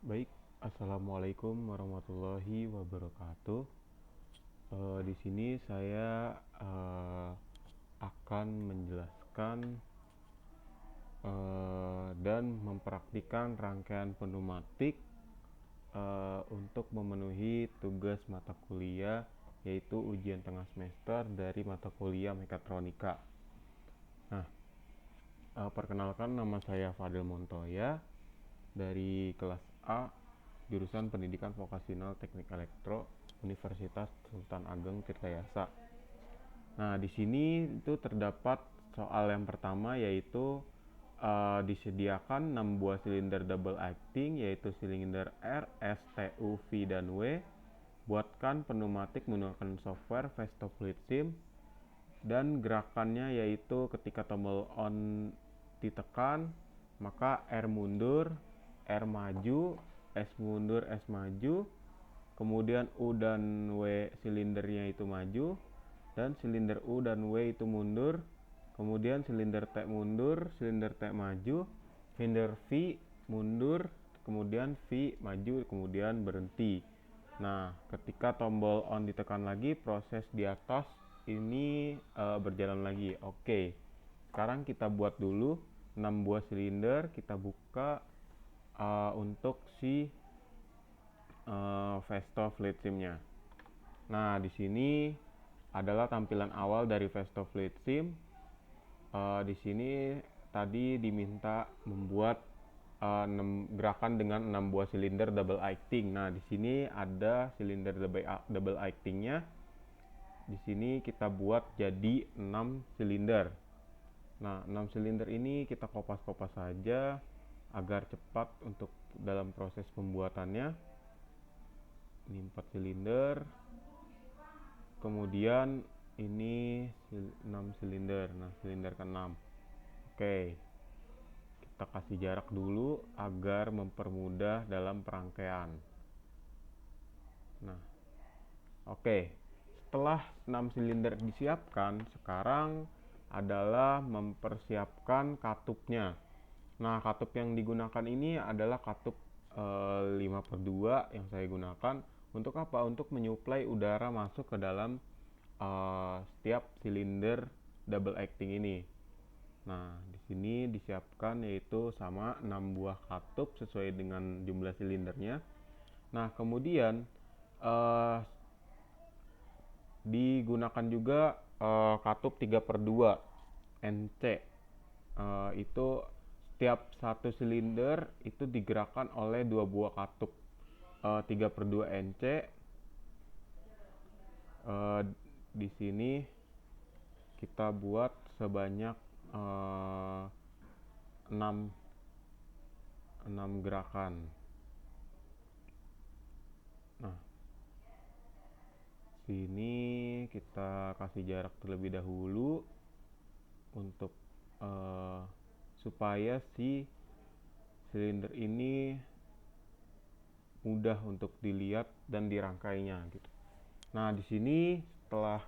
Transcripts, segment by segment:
Baik, assalamualaikum warahmatullahi wabarakatuh. Di sini saya akan menjelaskan dan mempraktikkan rangkaian pneumatik untuk memenuhi tugas mata kuliah, yaitu ujian tengah semester dari mata kuliah mekatronika. Nah, perkenalkan, nama saya Fadil Montoya dari kelas A, jurusan Pendidikan Vokasional Teknik Elektro, Universitas Sultan Ageng Tirtayasa. Nah, di sini itu terdapat soal yang pertama, yaitu disediakan 6 buah silinder double acting, yaitu silinder R, S, T, U, V, dan W. Buatkan pneumatik menggunakan software Festo Fluid Sim, dan gerakannya yaitu ketika tombol on ditekan, maka R mundur, R maju, S mundur, S maju, kemudian U dan W silindernya itu maju, dan silinder U dan W itu mundur, kemudian silinder T mundur, silinder T maju, silinder V mundur, kemudian V maju, kemudian berhenti. Nah, ketika tombol on ditekan lagi, proses di atas ini berjalan lagi. Oke, sekarang kita buat dulu 6 buah silinder. Kita buka untuk si Festo Fluid Sim-nya. Nah, di sini adalah tampilan awal dari Festo Fluid Sim. Di sini tadi diminta membuat 6 gerakan dengan 6 buah silinder double acting. Nah, di sini ada silinder double actingnya. Di sini kita buat jadi 6 silinder. Nah, 6 silinder ini kita kopas-kopas saja agar cepat untuk dalam proses pembuatannya. Ini 4 silinder. Kemudian ini 6 silinder. Nah, silinder ke-6. Oke. Kita kasih jarak dulu agar mempermudah dalam perangkaian. Nah, oke. Setelah 6 silinder disiapkan, sekarang adalah mempersiapkan katupnya. Nah, katup yang digunakan ini adalah katup 5/2 yang saya gunakan. Untuk apa? Untuk menyuplai udara masuk ke dalam setiap silinder double acting ini. Nah, di sini disiapkan yaitu sama 6 buah katup sesuai dengan jumlah silindernya. Nah, kemudian digunakan juga katup 3/2 NC. Itu setiap satu silinder itu digerakkan oleh 2 buah katup 3/2 NC. Di sini kita buat sebanyak 6 gerakan. Nah, sini kita kasih jarak terlebih dahulu untuk supaya si silinder ini mudah untuk dilihat dan dirangkainya gitu. Nah, di sini setelah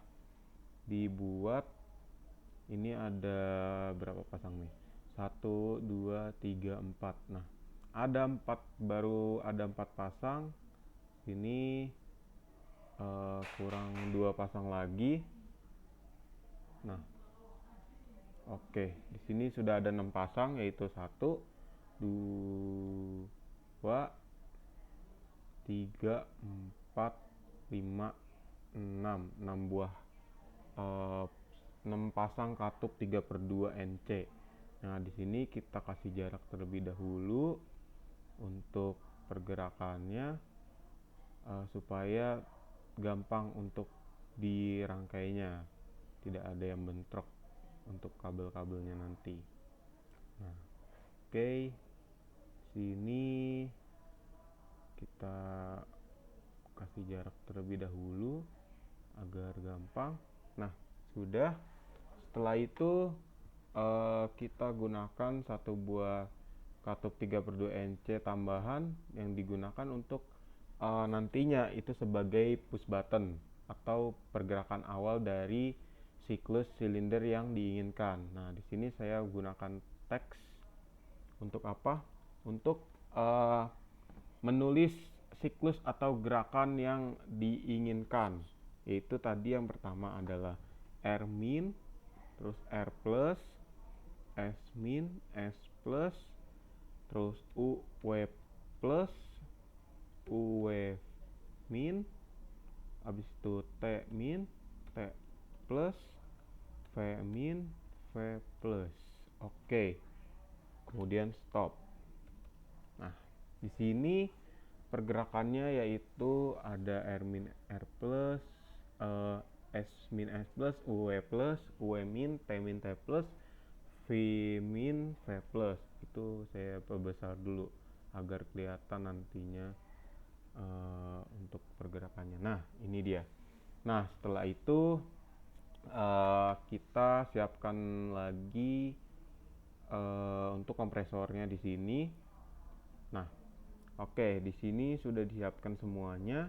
dibuat ini ada berapa pasang nih? 1, 2, 3, 4. Nah, baru ada 4 pasang. Ini kurang 2 pasang lagi. Nah, oke, di sini sudah ada 6 pasang, yaitu 1, 2, 3, 4, 5, 6. 6 buah 6 pasang katup 3/2 NC. Nah, di sini kita kasih jarak terlebih dahulu untuk pergerakannya supaya gampang untuk dirangkainya, tidak ada yang bentrok untuk kabel-kabelnya nanti. Nah, oke, sini kita kasih jarak terlebih dahulu agar gampang. Nah, sudah. Setelah itu kita gunakan satu buah katup 3/2 NC tambahan yang digunakan untuk nantinya itu sebagai push button atau pergerakan awal dari siklus silinder yang diinginkan. Nah, di sini saya gunakan teks untuk apa? Untuk menulis siklus atau gerakan yang diinginkan, yaitu tadi yang pertama adalah R min, terus R plus, S min, S plus, terus U W plus, U W min, habis itu T min, T plus, V min, V plus. Oke. Kemudian stop. Nah, di sini pergerakannya yaitu ada R min R plus, S min S plus, U W min, T plus, V min V plus. Itu saya perbesar dulu agar kelihatan nantinya untuk pergerakannya. Nah, ini dia. Nah, setelah itu kita siapkan lagi untuk kompresornya di sini. Nah, oke, di sini sudah disiapkan semuanya.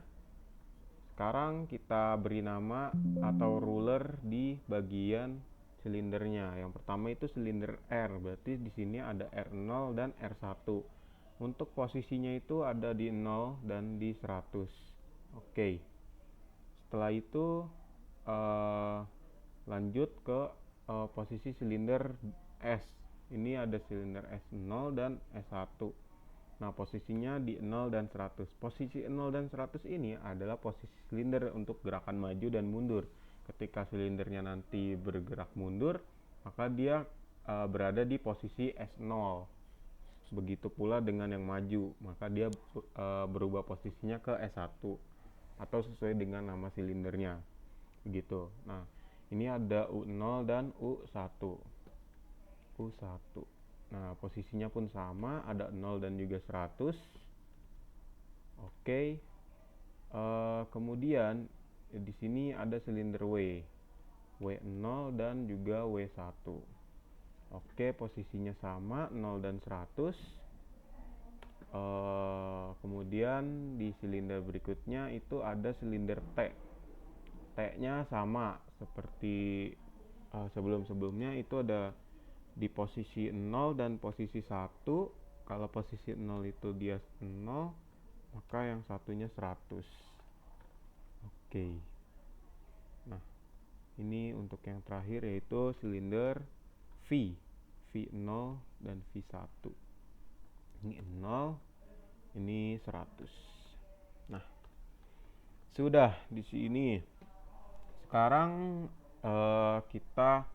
Sekarang kita beri nama atau ruler di bagian silindernya. Yang pertama itu silinder R, berarti di sini ada R0 dan R1. Untuk posisinya itu ada di 0 dan di 100. Oke. Setelah itu lanjut ke posisi silinder S. Ini ada silinder S0 dan S1. Nah, posisinya di 0 dan 100. Posisi 0 dan 100 ini adalah posisi silinder untuk gerakan maju dan mundur. Ketika silindernya nanti bergerak mundur, maka dia berada di posisi S0. Begitu pula dengan yang maju, maka dia berubah posisinya ke S1 atau sesuai dengan nama silindernya. Begitu. Nah, ini ada U0 dan U1. U1. Nah, posisinya pun sama, ada 0 dan juga 100. Oke. Kemudian di sini ada silinder W. W0 dan juga W1. Oke, posisinya sama, 0 dan 100. Kemudian di silinder berikutnya itu ada silinder T. T-nya sama seperti sebelum-sebelumnya, itu ada di posisi 0 dan posisi 1. Kalau posisi 0 itu dia 0, maka yang satunya 100. Oke. Nah, ini untuk yang terakhir yaitu silinder V. V0 dan V1. Ini 0, ini 100. Nah, sudah di sini. Sekarang kita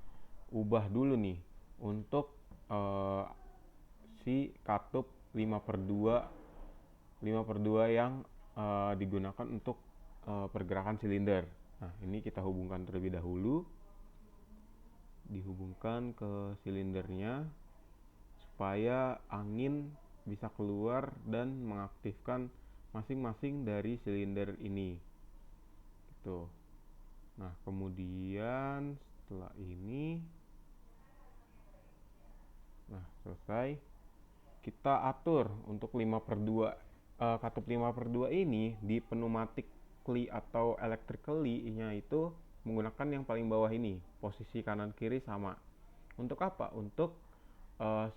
ubah dulu nih untuk si katup 5/2 yang digunakan untuk pergerakan silinder. Nah, ini kita hubungkan terlebih dahulu. Dihubungkan ke silindernya supaya angin bisa keluar dan mengaktifkan masing-masing dari silinder ini. Gitu. Nah, kemudian setelah ini, nah selesai, kita atur untuk 5/2 katup 5/2 ini di pneumatically atau electrically nya itu menggunakan yang paling bawah ini, posisi kanan kiri sama. Untuk apa? Untuk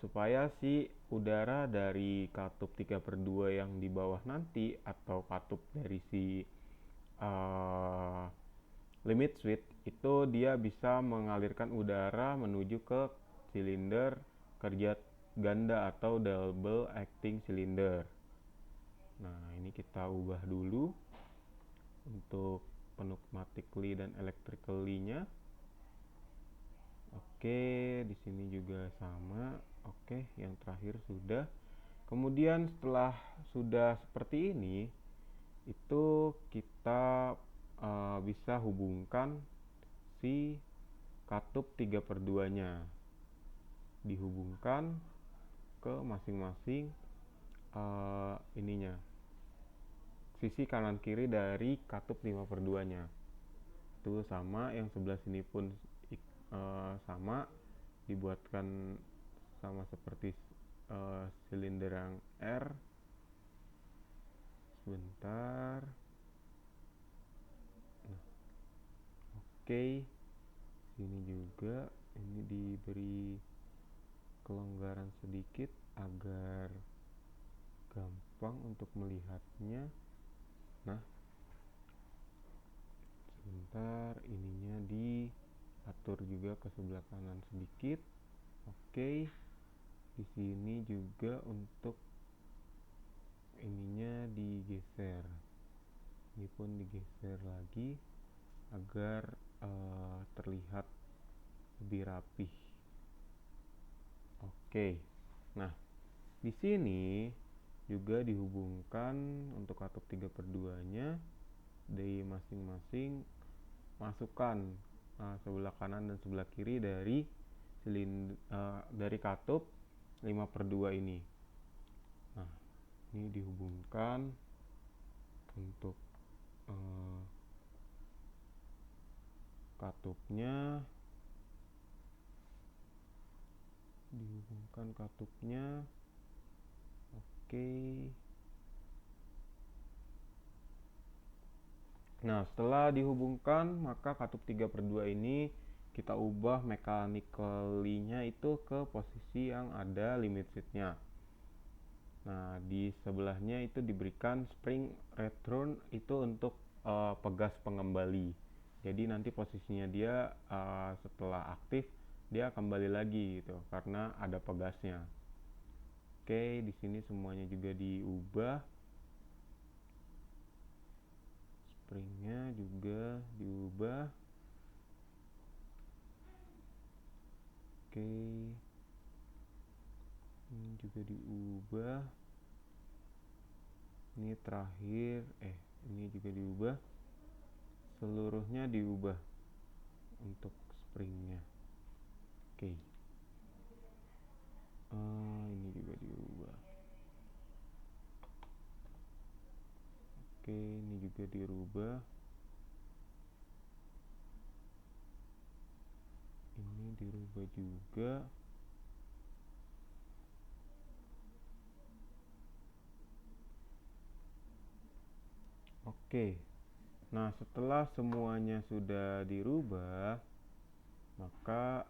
supaya si udara dari katup 3/2 yang di bawah nanti atau katup dari si limit switch itu dia bisa mengalirkan udara menuju ke silinder kerja ganda atau double acting cylinder. Nah, ini kita ubah dulu untuk pneumatically dan electrically-nya. Oke, di sini juga sama. Oke, yang terakhir sudah. Kemudian setelah sudah seperti ini, itu kita bisa hubungkan si katup 3/2-nya. Dihubungkan ke masing-masing ininya, sisi kanan kiri dari katup 5/2-nya. Itu sama, yang sebelah sini pun sama, dibuatkan sama seperti silinder yang R. Sebentar. Nah, oke. Sini juga ini diberi kelonggaran sedikit agar gampang gampang untuk melihatnya. Nah, sebentar, ininya diatur juga ke sebelah kanan sedikit. Oke, di sini juga untuk ininya digeser. Ini pun digeser lagi agar terlihat lebih rapih. Oke. Nah, di sini juga dihubungkan untuk katup 3/2-nya di masing-masing masukkan sebelah kanan dan sebelah kiri dari dari katup 5/2 ini. Nah, ini dihubungkan untuk katupnya, dihubungkan katupnya. Oke. Nah, setelah dihubungkan, maka katup 3/2 ini kita ubah mechanically-nya itu ke posisi yang ada limit switch-nya. Nah, di sebelahnya itu diberikan spring return itu untuk pegas pengembali. Jadi nanti posisinya dia setelah aktif dia kembali lagi gitu karena ada pegasnya. Oke, di sini semuanya juga diubah. Springnya juga diubah. Oke, ini juga diubah. Ini terakhir, ini juga diubah. Seluruhnya diubah untuk springnya. Oke. Ini juga diubah. Oke, ini juga dirubah. Ini dirubah juga. Oke. Nah, setelah semuanya sudah dirubah, maka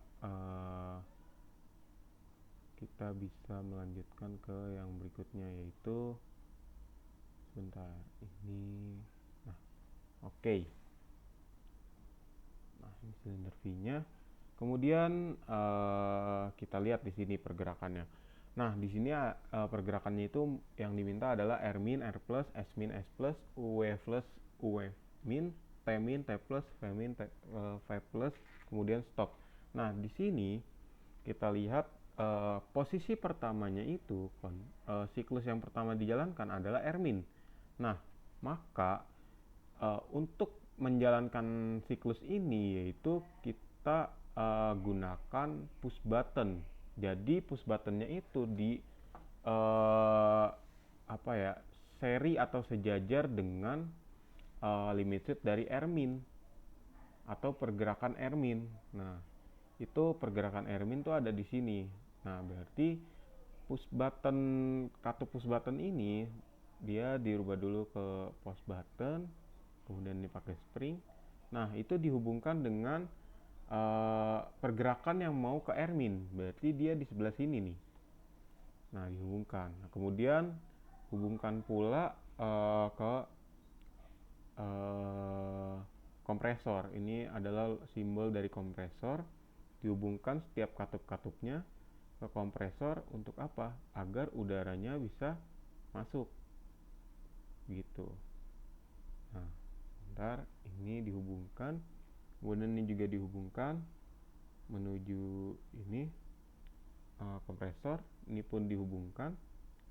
kita bisa melanjutkan ke yang berikutnya, yaitu sebentar ini. Nah, oke. Nah, ini silinder V-nya. Kemudian kita lihat di sini pergerakannya. Nah, di sini pergerakannya itu yang diminta adalah R min, R plus, S min, S plus, UW plus, UW min, T min, T plus, V min, V plus, kemudian stop. Nah, di sini kita lihat posisi pertamanya itu siklus yang pertama dijalankan adalah R min. Nah, maka untuk menjalankan siklus ini yaitu kita gunakan push button. Jadi push buttonnya itu di seri atau sejajar dengan limit switch dari R min atau pergerakan R min. Nah, itu pergerakan R min tuh ada di sini. Nah, berarti kartu push button ini dia dirubah dulu ke push button, kemudian dipakai spring. Nah, itu dihubungkan dengan pergerakan yang mau ke R min, berarti dia di sebelah sini nih. Nah, dihubungkan. Nah, kemudian hubungkan pula ke kompresor. Ini adalah simbol dari kompresor. Dihubungkan setiap katup-katupnya ke kompresor untuk apa? Agar udaranya bisa masuk. Gitu. Nah, bentar, ini dihubungkan. Kemudian ini juga dihubungkan menuju ini kompresor. Ini pun dihubungkan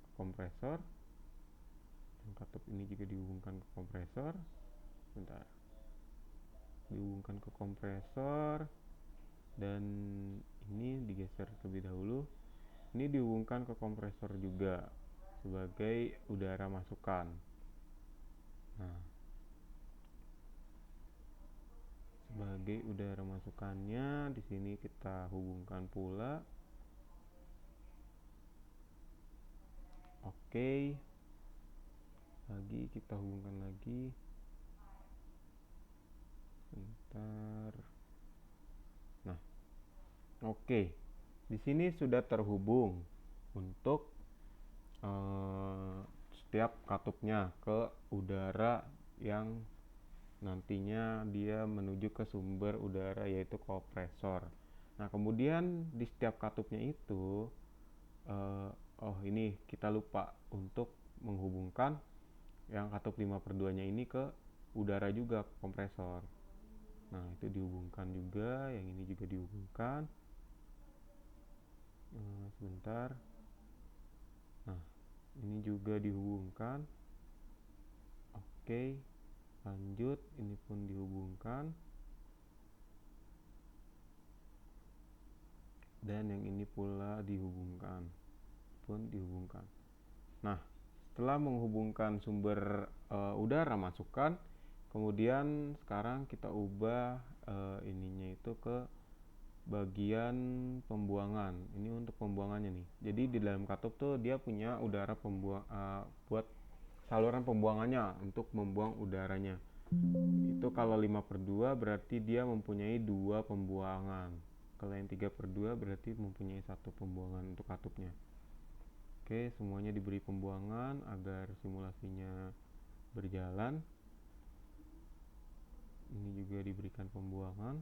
ke kompresor. Dan katup ini juga dihubungkan ke kompresor. Bentar. Dihubungkan ke kompresor. Dan ini digeser terlebih dahulu. Ini dihubungkan ke kompresor juga sebagai udara masukan. Nah, sebagai udara masukannya di sini kita hubungkan pula. Oke. Lagi kita hubungkan lagi. Bentar. Nah, oke. Di sini sudah terhubung untuk setiap katupnya ke udara yang nantinya dia menuju ke sumber udara yaitu kompresor. Nah, kemudian di setiap katupnya itu ini kita lupa untuk menghubungkan yang katup 5/2 nya ini ke udara juga, ke kompresor. Nah, itu dihubungkan juga, yang ini juga dihubungkan. Sebentar. Nah, ini juga dihubungkan. Oke, lanjut, ini pun dihubungkan. Dan yang ini pula dihubungkan. Nah, setelah menghubungkan sumber udara masukkan, kemudian sekarang kita ubah ininya itu ke bagian pembuangan. Ini untuk pembuangannya nih. Jadi di dalam katup tuh dia punya udara buat saluran pembuangannya untuk membuang udaranya. Itu kalau 5/2 berarti dia mempunyai 2 pembuangan. Kalau yang 3/2 berarti mempunyai 1 pembuangan untuk katupnya. Oke, semuanya diberi pembuangan agar simulasinya berjalan. Ini juga diberikan pembuangan.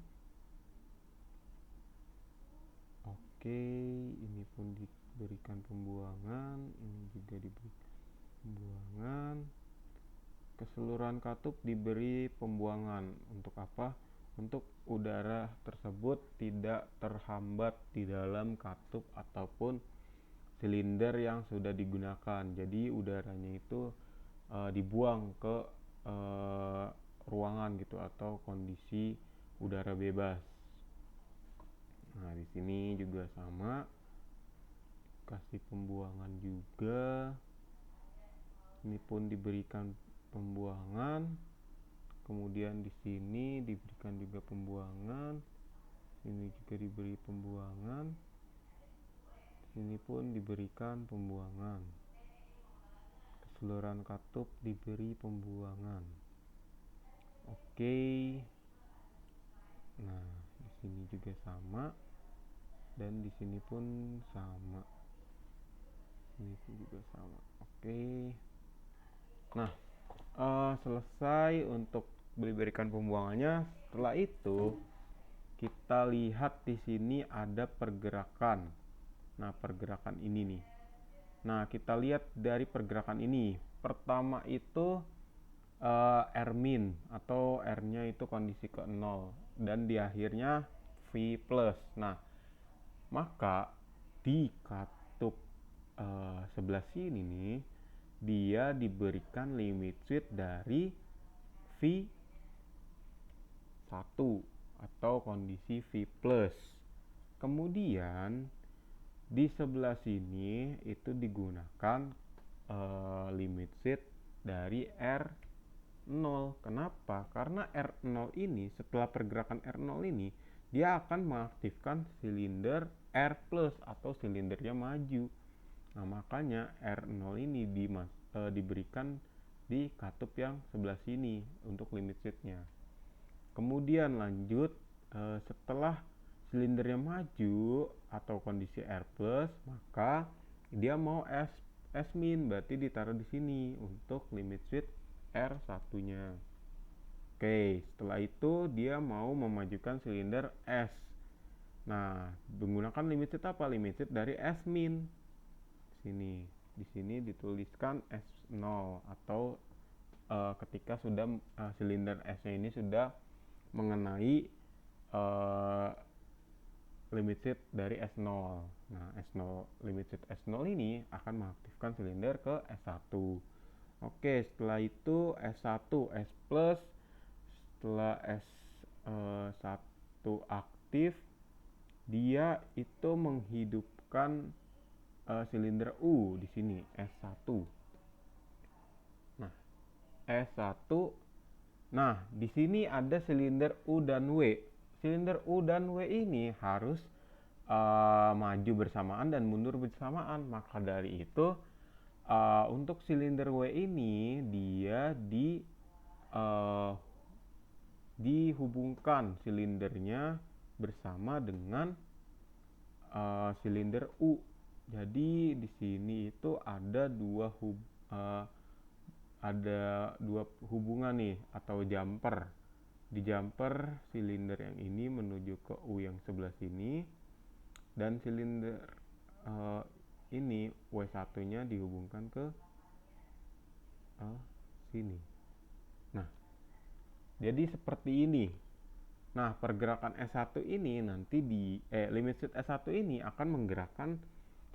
Oke, ini pun diberikan pembuangan, ini juga diberikan pembuangan. Keseluruhan katup diberi pembuangan. Untuk apa? Untuk udara tersebut tidak terhambat di dalam katup ataupun silinder yang sudah digunakan. Jadi udaranya itu dibuang ke ruangan gitu atau kondisi udara bebas. Nah, di sini juga sama, kasih pembuangan juga. Ini pun diberikan pembuangan. Kemudian di sini diberikan juga pembuangan. Ini juga diberi pembuangan. Ini pun diberikan pembuangan. Keseluruhan katup diberi pembuangan. Oke. Nah, di sini juga sama. Dan di sini pun sama. Ini pun juga sama. Oke. Nah, selesai untuk diberikan pembuangannya. Setelah itu kita lihat di sini ada pergerakan. Nah, pergerakan ini nih. Nah, kita lihat dari pergerakan ini. Pertama itu R-min atau R-nya itu kondisi ke 0 dan di akhirnya V+. Nah, maka di katup sebelah sini nih dia diberikan limit switch dari V1 atau kondisi V+. Kemudian di sebelah sini itu digunakan limit switch dari R0. Kenapa? Karena R0 ini, setelah pergerakan R0 ini, dia akan mengaktifkan silinder R+ atau silindernya maju. Nah, makanya R0 ini diberikan di katup yang sebelah sini untuk limit switch-nya. Kemudian lanjut, setelah silindernya maju atau kondisi R+, maka dia mau S-min, berarti ditaruh di sini untuk limit switch R1-nya. Oke, setelah itu dia mau memajukan silinder S. Nah, menggunakan limit switch apa? Limit switch dari S-min. Di sini dituliskan S0 atau ketika sudah silinder S-nya ini sudah mengenai limit switch dari S0. Nah, limit switch S0 ini akan mengaktifkan silinder ke S1. Oke, setelah itu S1 S+, setelah S1 aktif, dia itu menghidupkan silinder U di sini S1. Nah, S1. Nah, di sini ada silinder U dan W. Silinder U dan W ini harus maju bersamaan dan mundur bersamaan. Maka dari itu untuk silinder W ini dia dihubungkan silindernya bersama dengan silinder U. Jadi di sini itu ada dua ada dua hubungan nih atau jumper. Di jumper silinder yang ini menuju ke U yang sebelah sini, dan silinder ini W1-nya dihubungkan ke sini. Nah, jadi seperti ini. Nah, pergerakan S1 ini nanti limit switch S1 ini akan menggerakkan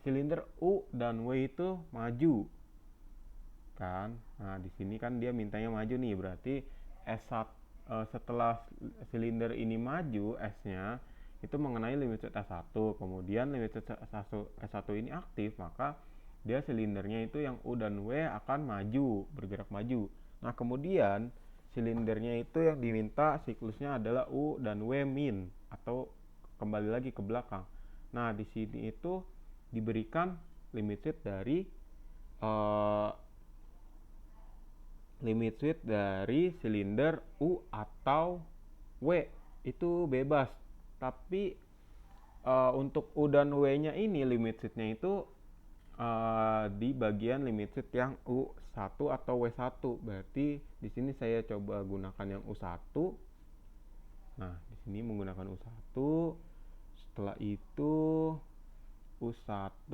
silinder U dan W itu maju. Kan? Nah, di sini kan dia mintanya maju nih, berarti S1 setelah silinder ini maju S-nya itu mengenai limit switch S1, kemudian limit switch S1 ini aktif, maka dia silindernya itu yang U dan W akan maju, bergerak maju. Nah, kemudian silindernya itu yang diminta siklusnya adalah U dan W min, atau kembali lagi ke belakang. Nah, di sini itu diberikan limit switch dari silinder U atau W, itu bebas. Tapi untuk U dan W-nya ini limit switch-nya itu di bagian limit switch yang U1 atau W1. Berarti di sini saya coba gunakan yang U1. Nah, di sini menggunakan U1. Setelah itu U1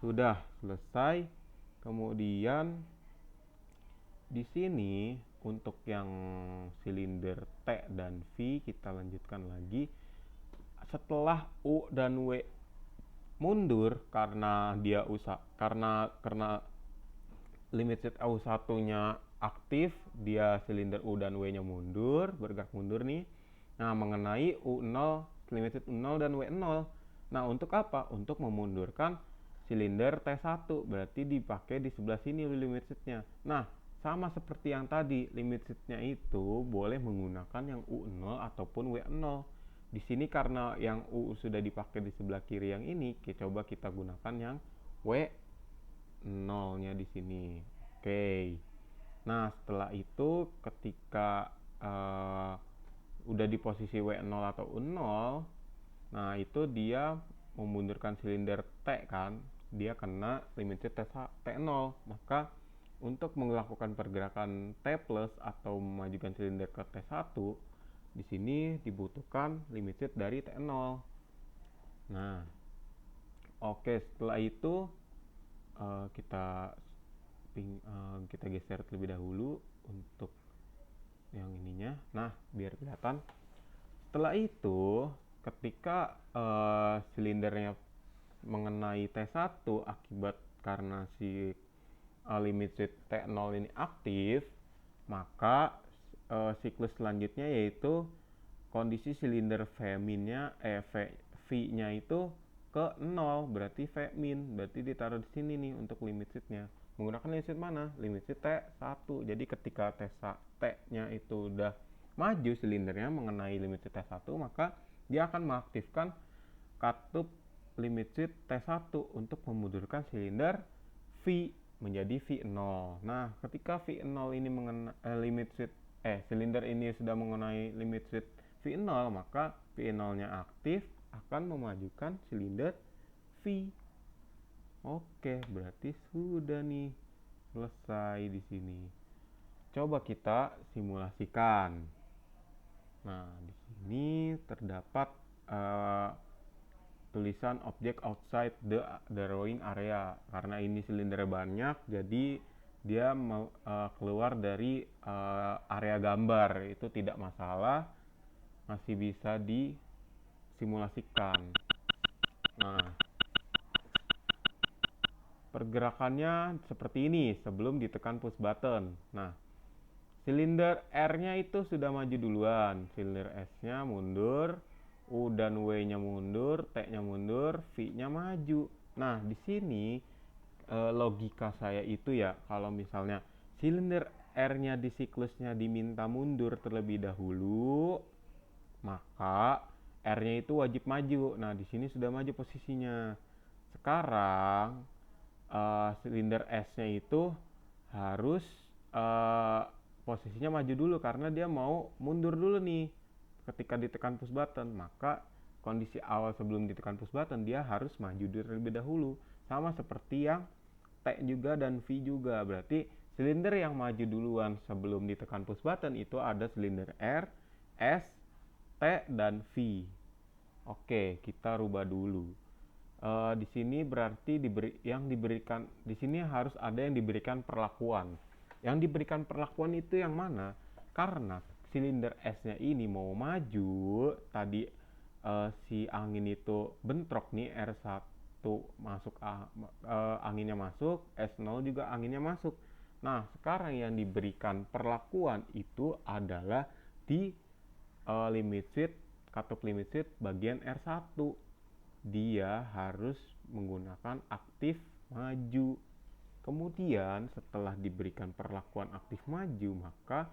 sudah selesai. Kemudian di sini untuk yang silinder T dan V kita lanjutkan lagi. Setelah U dan W mundur karena dia karena limit switch U1-nya aktif, dia silinder U dan W-nya mundur, bergerak mundur nih. Nah, mengenai U0, limit switch 0 dan W0. Nah, untuk apa? Untuk memundurkan silinder T1, berarti dipakai di sebelah sini limit switch-nya. Nah, sama seperti yang tadi, limit switch-nya itu boleh menggunakan yang U0 ataupun W0. Di sini karena yang U sudah dipakai di sebelah kiri yang ini, coba kita gunakan yang W0-nya di sini. Oke. Nah, setelah itu ketika udah di posisi W0 atau U0, nah itu dia memundurkan silinder T kan, dia kena limit switch T0. Maka untuk melakukan pergerakan T plus atau memajukan silinder ke T1, di sini dibutuhkan limit switch dari T0. Nah, oke, setelah itu kita geser terlebih dahulu untuk yang ininya. Nah, biar kelihatan. Setelah itu, ketika silindernya mengenai T1 akibat karena si limit switch T0 ini aktif, maka siklus selanjutnya yaitu kondisi silinder V-nya itu ke 0, berarti V min, berarti ditaruh di sini nih untuk limit switch-nya. Menggunakan limit switch mana? Limit switch T1. Jadi ketika T-nya itu udah maju silindernya mengenai limit switch T1, maka dia akan mengaktifkan katup limit switch T1 untuk memundurkan silinder V menjadi V0. Nah, ketika V0 ini silinder ini sudah mengenai limit switch V0, maka V0-nya aktif akan memajukan silinder V. Oke, berarti sudah nih selesai di sini. Coba kita simulasikan. Nah, di sini terdapat tulisan object outside the drawing area. Karena ini silinder banyak, jadi dia keluar dari area gambar. Itu tidak masalah, masih bisa disimulasikan. Nah, pergerakannya seperti ini sebelum ditekan push button. Nah, silinder R-nya itu sudah maju duluan, silinder S-nya mundur, U dan W-nya mundur, T-nya mundur, V-nya maju. Nah, di sini logika saya itu ya, kalau misalnya silinder R-nya di siklusnya diminta mundur terlebih dahulu, maka R-nya itu wajib maju. Nah, di sini sudah maju posisinya. Sekarang silinder S-nya itu harus posisinya maju dulu karena dia mau mundur dulu nih ketika ditekan push button. Maka kondisi awal sebelum ditekan push button dia harus maju terlebih dahulu, sama seperti yang T juga dan V juga. Berarti silinder yang maju duluan sebelum ditekan push button itu ada silinder R, S, T, dan V. Oke, kita rubah dulu. Di sini berarti diberikan di sini harus ada yang diberikan perlakuan. Yang diberikan perlakuan itu yang mana? Karena silinder S-nya ini mau maju, tadi si angin itu bentrok nih, R1 masuk, anginnya masuk, S0 juga anginnya masuk. Nah, sekarang yang diberikan perlakuan itu adalah di limit switch, cutoff limit switch bagian R1. Dia harus menggunakan aktif maju. Kemudian setelah diberikan perlakuan aktif maju, maka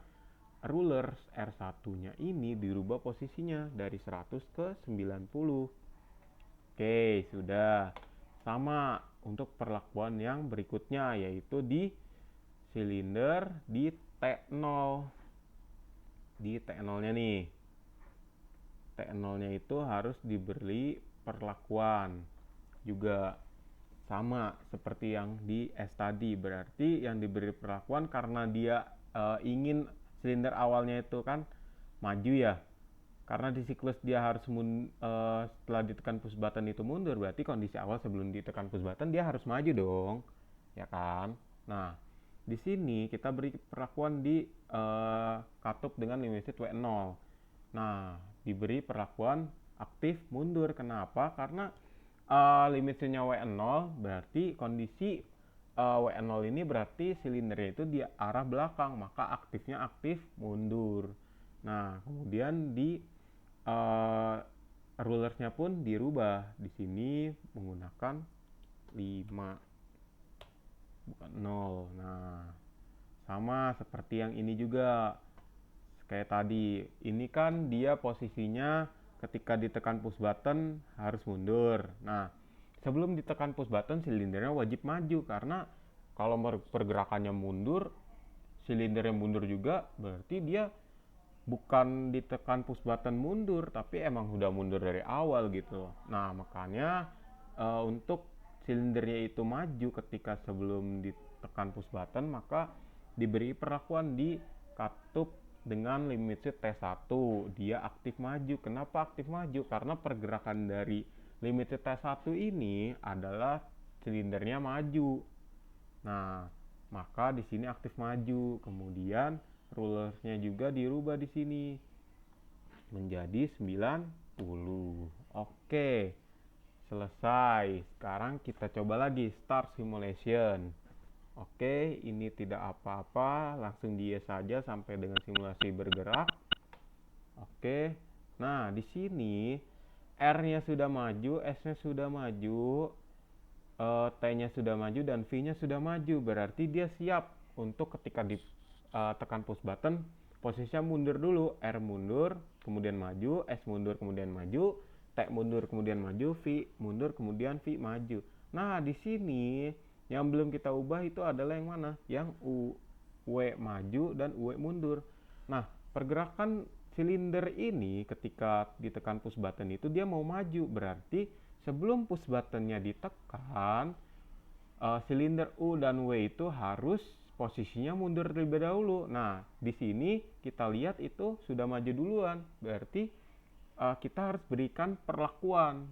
ruler R1-nya ini dirubah posisinya dari 100 ke 90. Oke, sudah. Sama untuk perlakuan yang berikutnya, yaitu di silinder di T0. Di T0-nya nih. T0-nya itu harus diberi perlakuan juga sama seperti yang di S tadi. Berarti yang diberi perlakuan karena dia ingin silinder awalnya itu kan maju ya, karena di siklus dia harus setelah ditekan push button itu mundur, berarti kondisi awal sebelum ditekan push button dia harus maju dong, ya kan. Nah, di sini kita beri perlakuan di katup dengan limit W0. Nah, diberi perlakuan aktif mundur. Kenapa? Karena limitnya W0 berarti kondisi W0 ini berarti silindernya itu di arah belakang, maka aktifnya aktif mundur. Nah, kemudian di rulersnya pun dirubah. Di sini menggunakan 5 bukan 0. Nah, sama seperti yang ini juga. Kayak tadi, ini kan dia posisinya ketika ditekan push button harus mundur. Nah, sebelum ditekan push button silindernya wajib maju, karena kalau pergerakannya mundur, silindernya mundur juga, berarti dia bukan ditekan push button mundur, tapi emang udah mundur dari awal gitu. Nah, makanya untuk silindernya itu maju ketika sebelum ditekan push button, maka diberi perlakuan di katup dengan limit switch T1. Dia aktif maju. Kenapa aktif maju? Karena pergerakan dari limit switch T1 ini adalah silindernya maju. Nah, maka di sini aktif maju. Kemudian rulersnya juga dirubah di sini menjadi 90. Oke, selesai. Sekarang kita coba lagi start simulation. Oke, ini tidak apa-apa, langsung dia saja sampai dengan simulasi bergerak. Oke, nah di sini R-nya sudah maju, S-nya sudah maju, T-nya sudah maju, dan V-nya sudah maju. Berarti dia siap untuk ketika ditekan push button, posisinya mundur dulu. R mundur, kemudian maju, S mundur, kemudian maju, T mundur, kemudian maju, V mundur, kemudian V maju. Nah, di sini yang belum kita ubah itu adalah yang mana? Yang W maju dan W mundur. Nah, pergerakan silinder ini ketika ditekan push button itu dia mau maju. Berarti sebelum push buttonnya ditekan, silinder U dan W itu harus posisinya mundur terlebih dahulu. Nah, di sini kita lihat itu sudah maju duluan. Berarti kita harus berikan perlakuan.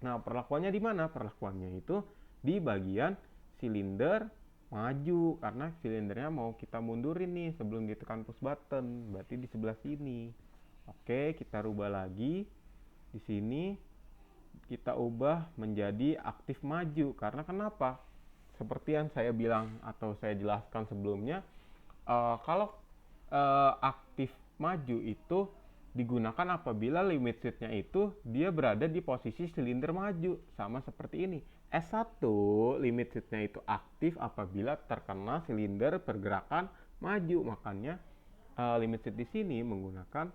Nah, perlakuannya di mana? Perlakuannya itu di bagian silinder maju, karena silindernya mau kita mundurin nih sebelum ditekan push button. Berarti di sebelah sini. Oke, kita rubah lagi. Di sini kita ubah menjadi aktif maju. Karena kenapa? Seperti yang saya bilang atau saya jelaskan sebelumnya, kalau aktif maju itu digunakan apabila limit switch-nya itu dia berada di posisi silinder maju, sama seperti ini. S1 limit switch-nya itu aktif apabila terkena silinder pergerakan maju, makanya limit switch di sini menggunakan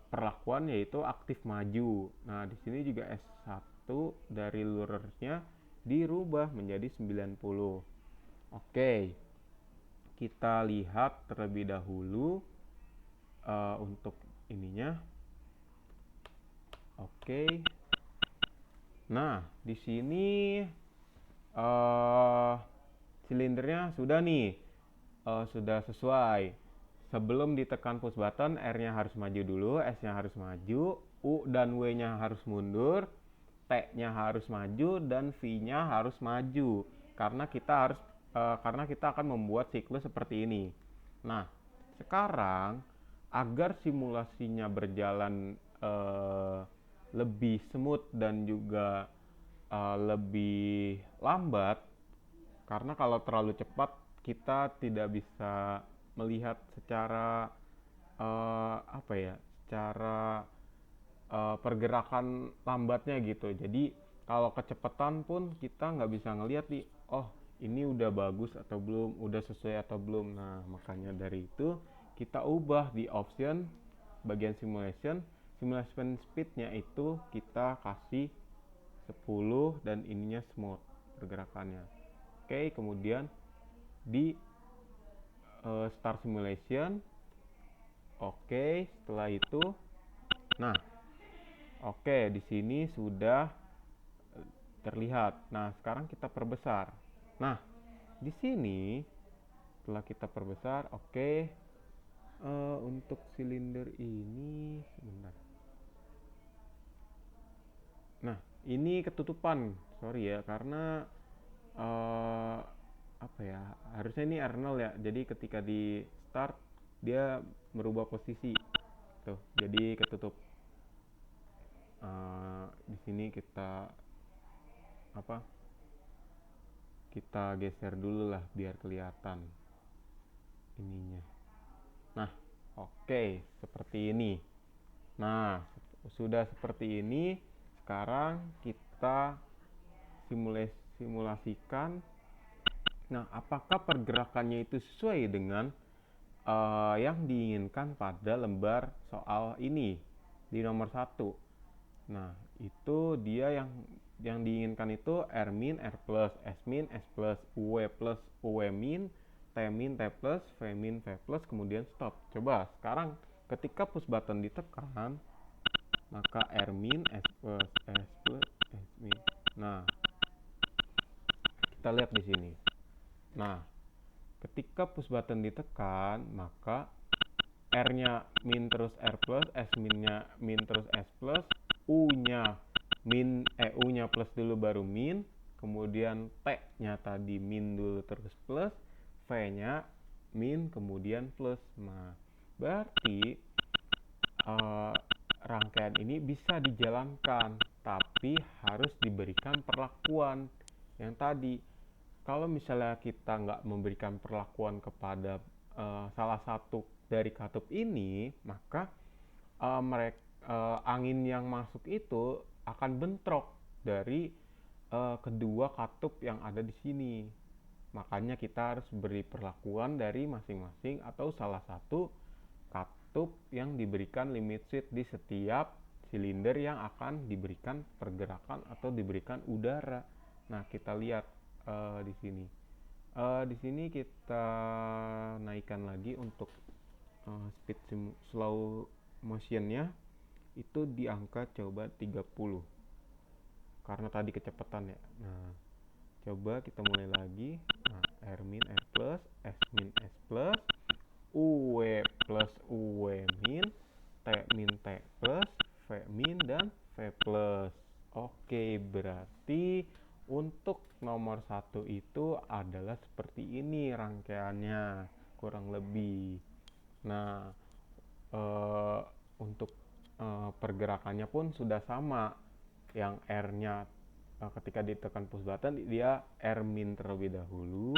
perlakuan yaitu aktif maju. Nah, di sini juga S1 dari lurersnya dirubah menjadi 90. Oke, kita lihat terlebih dahulu untuk ininya. Oke. Nah, di sini uh, silindernya sudah nih, sudah sesuai. Sebelum ditekan push button, R-nya harus maju dulu, S-nya harus maju, U dan W-nya harus mundur, T-nya harus maju, dan V-nya harus maju. Karena kita akan membuat siklus seperti ini. Nah, sekarang agar simulasinya berjalan lebih smooth dan juga lebih lambat, karena kalau terlalu cepat kita tidak bisa melihat secara apa ya, secara pergerakan lambatnya gitu. Jadi kalau kecepatan pun kita nggak bisa ngelihat nih, oh ini udah bagus atau belum, udah sesuai atau belum. Nah makanya dari itu kita ubah di option bagian simulation speednya itu kita kasih 10 dan ininya smooth pergerakannya. Oke, kemudian di start simulation. Oke, setelah itu, nah, oke, di sini sudah terlihat. Nah, sekarang kita perbesar. Nah, di sini setelah kita perbesar, oke, untuk silinder ini, sebentar. Nah, ini ketutupan, sorry ya, karena apa ya? Harusnya ini R0 ya. Jadi ketika di start dia merubah posisi. Tuh, jadi ketutup. Di sini kita apa? Kita geser dulu lah biar kelihatan ininya. Nah, oke, seperti ini. Nah, sudah seperti ini. Sekarang kita simulasikan. Nah, apakah pergerakannya itu sesuai dengan yang diinginkan pada lembar soal ini di nomor 1. Nah, itu dia yang diinginkan itu R min, R plus, S min, S plus, U min, T min, T plus, V min, V plus, kemudian stop. Coba sekarang ketika push button ditekan, maka R min, S plus, S min. Nah, kita lihat di sini. Nah, ketika push button ditekan, maka R-nya min terus R plus, S minnya min terus S plus, U-nya plus dulu baru min, kemudian T-nya tadi min dulu terus plus, V-nya min kemudian plus. Nah, berarti rangkaian ini bisa dijalankan, tapi harus diberikan perlakuan yang tadi. Kalau misalnya kita nggak memberikan perlakuan kepada salah satu dari katup ini, maka angin yang masuk itu akan bentrok dari kedua katup yang ada di sini. Makanya kita harus beri perlakuan dari masing-masing atau salah satu katup yang diberikan limit speed di setiap silinder yang akan diberikan pergerakan atau diberikan udara. Nah, kita lihat di sini. Di sini kita naikkan lagi untuk speed slow motionnya itu di angka coba 30 karena tadi kecepatan ya. Nah, coba kita mulai lagi. Nah, R min R plus, S min S plus, UW plus UW min, T min T plus, V min dan V plus. Oke, berarti untuk nomor 1 itu adalah seperti ini rangkaiannya kurang lebih. Nah, untuk pergerakannya pun sudah sama. Yang R-nya ketika ditekan push button dia R min terlebih dahulu,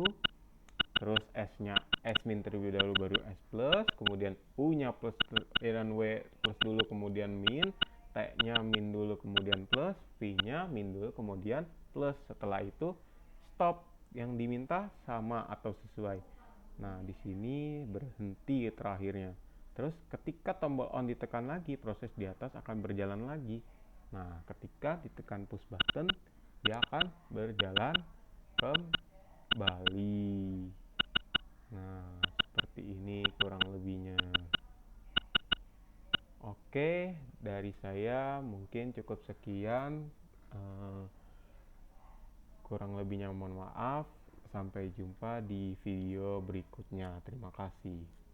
terus S-nya S min terlebih dahulu baru S plus, kemudian U-nya plus dan W plus dulu kemudian min, T-nya min dulu kemudian plus, V-nya min dulu kemudian plus. Setelah itu stop, yang diminta sama atau sesuai. Nah, di sini berhenti terakhirnya. Terus ketika tombol on ditekan lagi, proses di atas akan berjalan lagi. Nah, ketika ditekan push button, dia akan berjalan kembali. Nah, seperti ini kurang lebihnya. Oke, dari saya mungkin cukup sekian. Kurang lebihnya mohon maaf. Sampai jumpa di video berikutnya. Terima kasih.